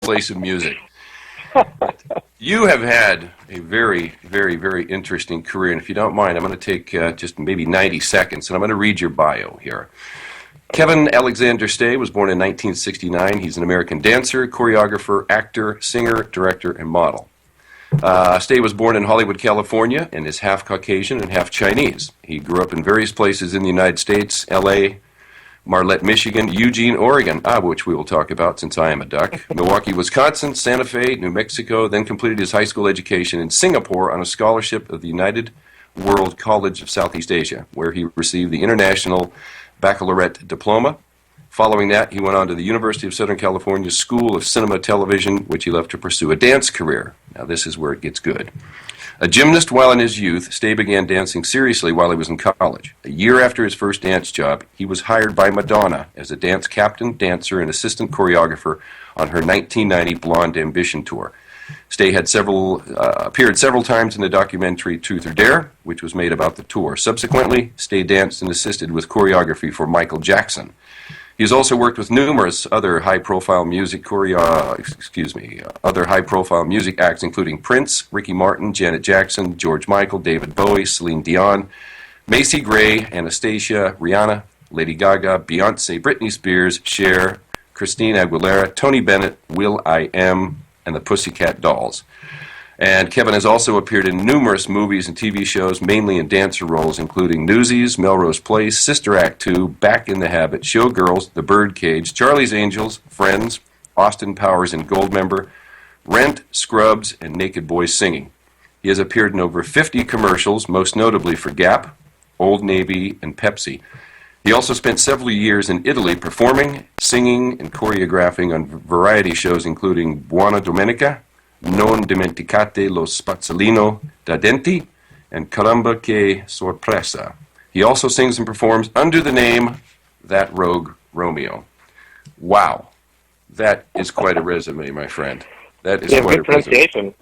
birthplace of music. You have had a very, very, very interesting career, and if you don't mind, I'm going to take just maybe 90 seconds, and I'm going to read your bio here. Kevin Alexander Stea was born in 1969. He's an American dancer, choreographer, actor, singer, director, and model. Stea was born in Hollywood, California, and is half Caucasian and half Chinese. He grew up in various places in the United States, L.A., Marlette, Michigan, Eugene, Oregon, which we will talk about since I am a duck, Milwaukee, Wisconsin, Santa Fe, New Mexico, then completed his high school education in Singapore on a scholarship of the United World College of Southeast Asia, where he received the International Baccalaureate Diploma. Following that, he went on to the University of Southern California School of Cinema Television, which he left to pursue a dance career. Now, this is where it gets good. A gymnast while in his youth, Stea began dancing seriously while he was in college. A year after his first dance job, he was hired by Madonna as a dance captain, dancer, and assistant choreographer on her 1990 Blonde Ambition tour. Stea had appeared several times in the documentary Truth or Dare, which was made about the tour. Subsequently, Stea danced and assisted with choreography for Michael Jackson. He has also worked with numerous other high-profile music acts, including Prince, Ricky Martin, Janet Jackson, George Michael, David Bowie, Celine Dion, Macy Gray, Anastasia, Rihanna, Lady Gaga, Beyonce, Britney Spears, Cher, Christina Aguilera, Tony Bennett, will.i.am, and the Pussycat Dolls. And Kevin has also appeared in numerous movies and TV shows, mainly in dancer roles, including Newsies, Melrose Place, Sister Act 2, Back in the Habit, Showgirls, The Birdcage, Charlie's Angels, Friends, Austin Powers and Goldmember, Rent, Scrubs, and Naked Boys Singing. He has appeared in over 50 commercials, most notably for Gap, Old Navy, and Pepsi. He also spent several years in Italy performing, singing, and choreographing on variety shows including Buona Domenica, Non dimenticate lo spazzolino da denti, and Caramba che sorpresa. He also sings and performs under the name That Rogue Romeo. Wow. That is quite a resume, my friend. That is quite a pronunciation.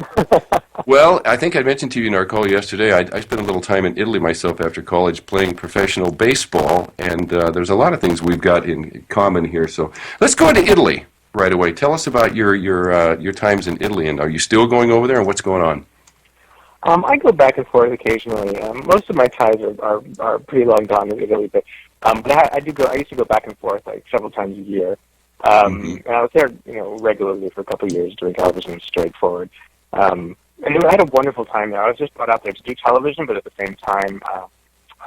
Well, I think I mentioned to you in our call yesterday, I spent a little time in Italy myself after college playing professional baseball, and there's a lot of things we've got in common here. So let's go into Italy right away. Tell us about your times in Italy, and are you still going over there, and what's going on? I go back and forth occasionally. Most of my ties are pretty long gone in Italy, but I used to go back and forth like several times a year. And I was there, regularly for a couple of years doing television straightforward. And I had a wonderful time there. I was just brought out there to do television, but at the same time,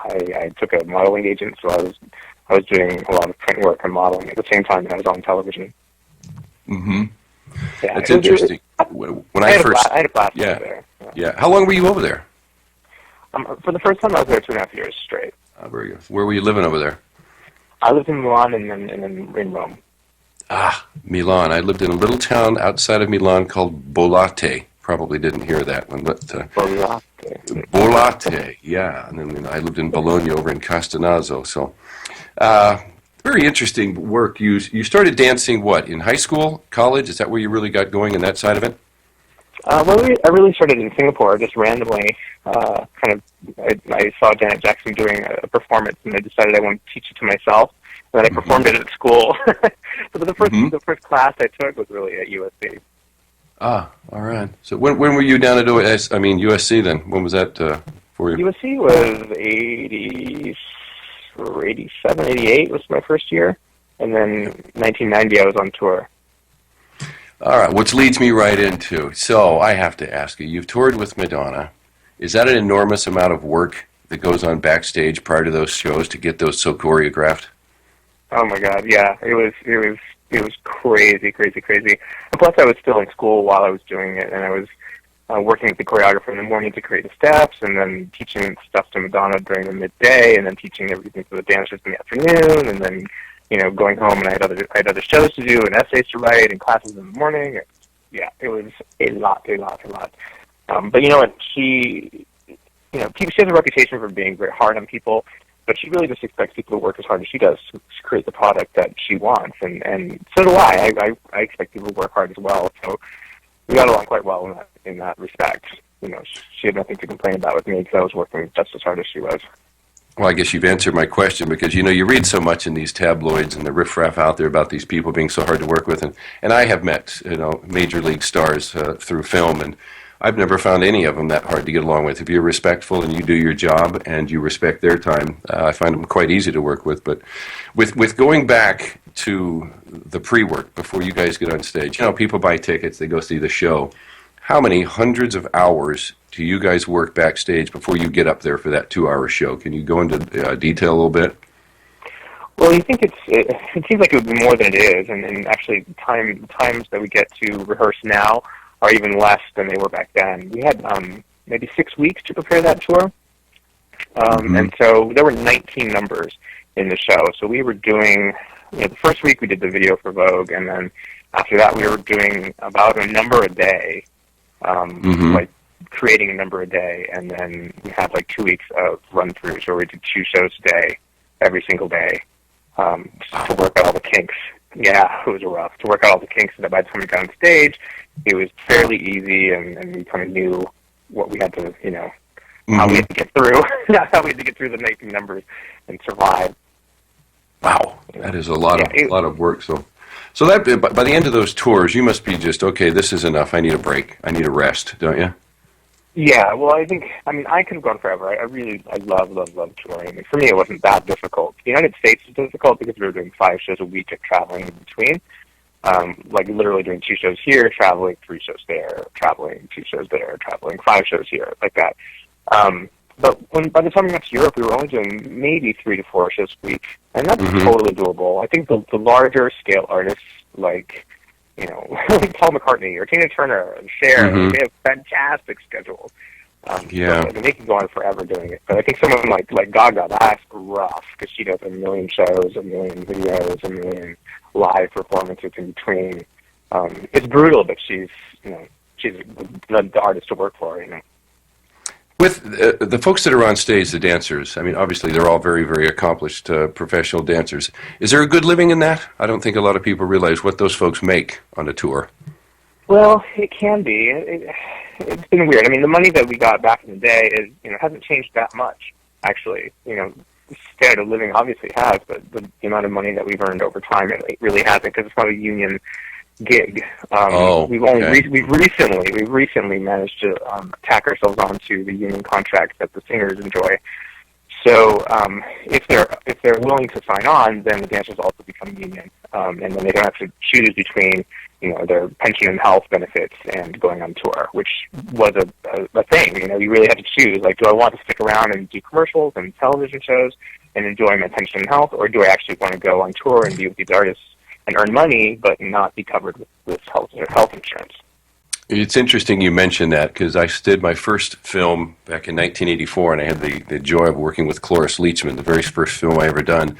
I took a modeling agent, so I was doing a lot of print work and modeling at the same time that I was on television. Mm-hmm. Yeah, that's interesting. When I had a blast there. Yeah. How long were you over there? For the first time, I was there 2.5 years straight. Very good. Where were you living over there? I lived in Milan and then in Rome. Milan. I lived in a little town outside of Milan called Bollate. Probably didn't hear that one, but Bollate, yeah. And then I lived in Bologna over in Castanazzo. So, very interesting work. You started dancing, what, in high school, college? Is that where you really got going in that side of it? I really started in Singapore, just randomly. I saw Janet Jackson doing a performance, and I decided I wanted to teach it to myself. And then I performed it at school. So the first class I took was really at USC. All right. So when were you down at USC then? When was that for you? USC was 87, 88 was my first year. And then 1990 I was on tour. All right, which leads me right into, so I have to ask you, you've toured with Madonna. Is that an enormous amount of work that goes on backstage prior to those shows to get those so choreographed? Oh my God, yeah, it was crazy. And plus, I was still in school while I was doing it, and I was working with the choreographer in the morning to create the steps, and then teaching stuff to Madonna during the midday, and then teaching everything to the dancers in the afternoon, and then going home, and I had other shows to do, and essays to write, and classes in the morning. Yeah, it was a lot. But you know what? She has a reputation for being very hard on people. But she really just expects people to work as hard as she does to create the product that she wants, and so do I. I expect people to work hard as well. So we got along quite well in that respect. She had nothing to complain about with me because I was working just as hard as she was. Well, I guess you've answered my question because you read so much in these tabloids and the riffraff out there about these people being so hard to work with, and I have met major league stars through film, and I've never found any of them that hard to get along with. If you're respectful and you do your job and you respect their time, I find them quite easy to work with. But with going back to the pre-work before you guys get on stage, people buy tickets, they go see the show. How many hundreds of hours do you guys work backstage before you get up there for that 2-hour show? Can you go into detail a little bit? Well, you think it seems like it would be more than it is, and actually times that we get to rehearse now are even less than they were back then. We had maybe 6 weeks to prepare that tour, and so there were 19 numbers in the show. So we were doing, the first week we did the video for Vogue, and then after that we were doing about a number a day, like creating a number a day, and then we had like 2 weeks of run-throughs where we did 2 shows a day, every single day, to work out all the kinks. Yeah, it was rough to work out all the kinks, so that by the time we got on stage, it was fairly easy, and we kind of knew what we had to, how we had to get through, how we had to get through the 19 numbers and survive. Wow, that is a lot of work. So that by the end of those tours, you must be just, okay, this is enough. I need a break. I need a rest, don't you? Yeah, well, I could have gone forever. I love touring. I mean, for me, it wasn't that difficult. The United States was difficult because we were doing 5 shows a week and traveling in between. Like literally doing 2 shows here, traveling 3 shows there, traveling 2 shows there, traveling 5 shows here, like that. But by the time we got to Europe, we were only doing maybe 3 to 4 shows a week, and that's totally doable. I think the larger scale artists like, like Paul McCartney or Tina Turner and Cher, they have fantastic schedules. Yeah, so, they can go on forever doing it. But I think someone like Gaga, that's rough because she does a million shows, a million videos, a million live performances in between. It's brutal, but she's the artist to work for. With the folks that are on stage, the dancers, I mean, obviously they're all very, very accomplished professional dancers. Is there a good living in that? I don't think a lot of people realize what those folks make on a tour. Well, it can be. It's been weird. I mean, the money that we got back in the day hasn't changed that much, actually. The standard of living obviously has, but the amount of money that we've earned over time, it really hasn't because it's not a union gig. We've recently managed to tack ourselves onto the union contract that the singers enjoy. So if they're willing to sign on, then the dancers also become union, and then they don't have to choose between their pension and health benefits and going on tour, which was a thing. You really had to choose. Like, do I want to stick around and do commercials and television shows and enjoy my pension and health, or do I actually want to go on tour and be with these artists and earn money, but not be covered with health insurance? It's interesting you mentioned that because I did my first film back in 1984, and I had the joy of working with Cloris Leachman, the very first film I ever done.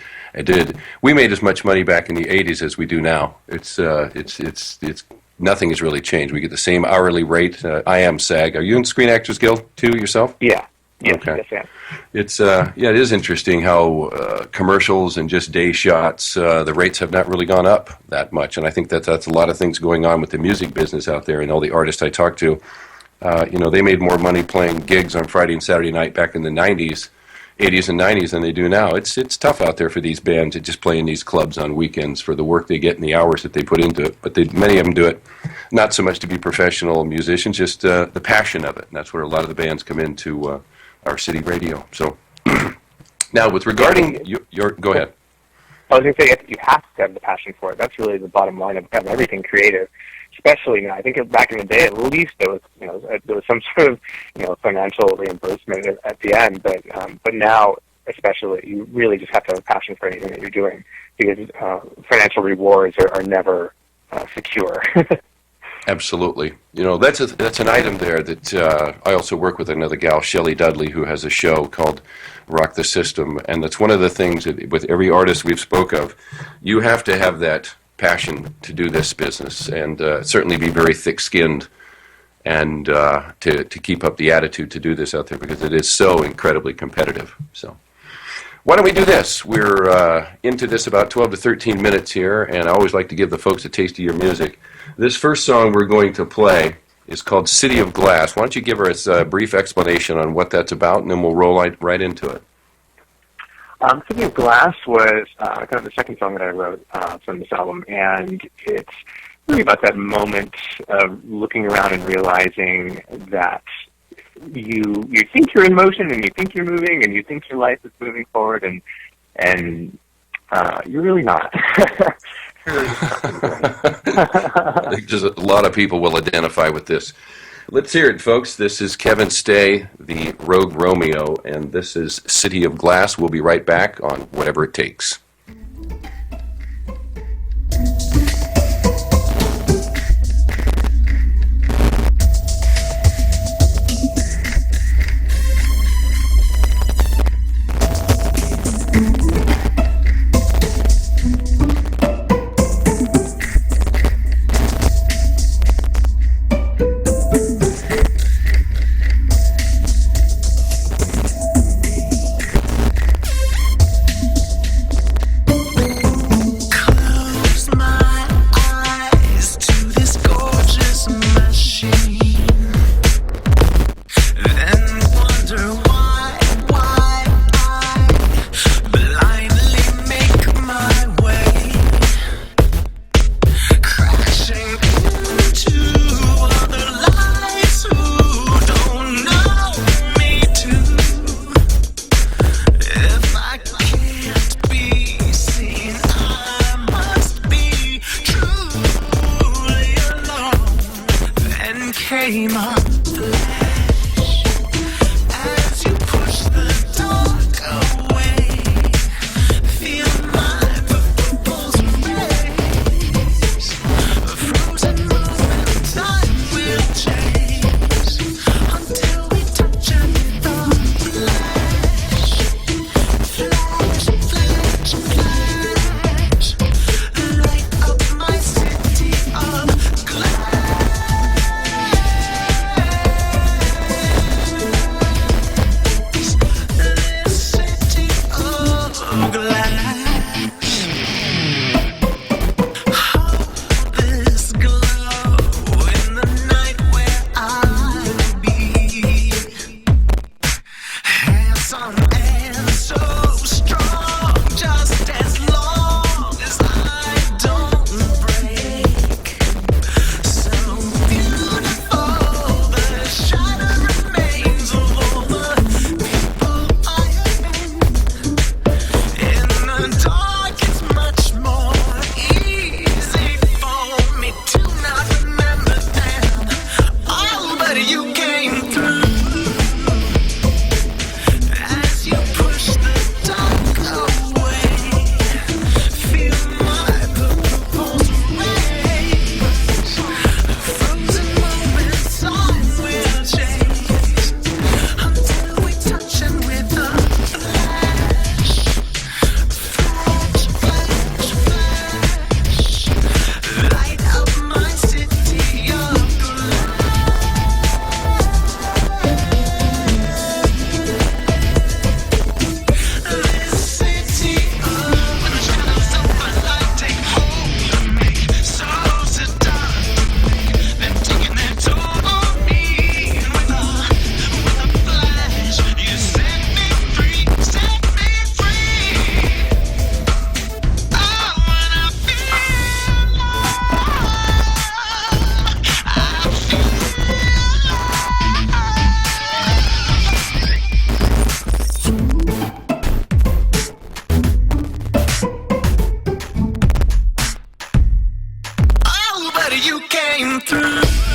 We made as much money back in the 80s as we do now. It's nothing has really changed. We get the same hourly rate. I am SAG. Are you in Screen Actors Guild too yourself? Yeah. Yes, okay. Yes, It's it is interesting how commercials and just day shots, the rates have not really gone up that much, and I think that's a lot of things going on with the music business out there. And all the artists I talk to, they made more money playing gigs on Friday and Saturday night back in the 80s and 90s than they do now. It's tough out there for these bands to just play in these clubs on weekends for the work they get and the hours that they put into it. But many of them do it not so much to be professional musicians, just the passion of it, and that's where a lot of the bands come into our city radio. So now with regarding your go ahead. I was going to say you have to have the passion for it. That's really the bottom line of everything creative. Especially, I think back in the day, at least there was some sort of financial reimbursement at the end. But now, especially, you really just have to have a passion for anything that you're doing because financial rewards are never secure. Absolutely. That's an item there that I also work with another gal, Shelley Dudley, who has a show called Rock the System, and that's one of the things that with every artist we've spoke of, you have to have that passion to do this business and certainly be very thick-skinned and to keep up the attitude to do this out there because it is so incredibly competitive. So why don't we do this? We're into this about 12 to 13 minutes here, and I always like to give the folks a taste of your music. This first song we're going to play is called City of Glass. Why don't you give us a brief explanation on what that's about, and then we'll roll right into it. City of Glass was kind of the second song that I wrote from this album, and it's really about that moment of looking around and realizing that you think you're in motion, and you think you're moving, and you think your life is moving forward, and you're really not. You're really just I think just a lot of people will identify with this. Let's hear it, folks. This is Kevin Stea, the Rogue Romeo, and this is City of Glass. We'll be right back on Whatever It Takes. Came up flash as you push the dark away. Feel my pupils raise. A frozen moment, time will change until we touch and the flash, flash, flash, flash. Light up my city of glass. You came through.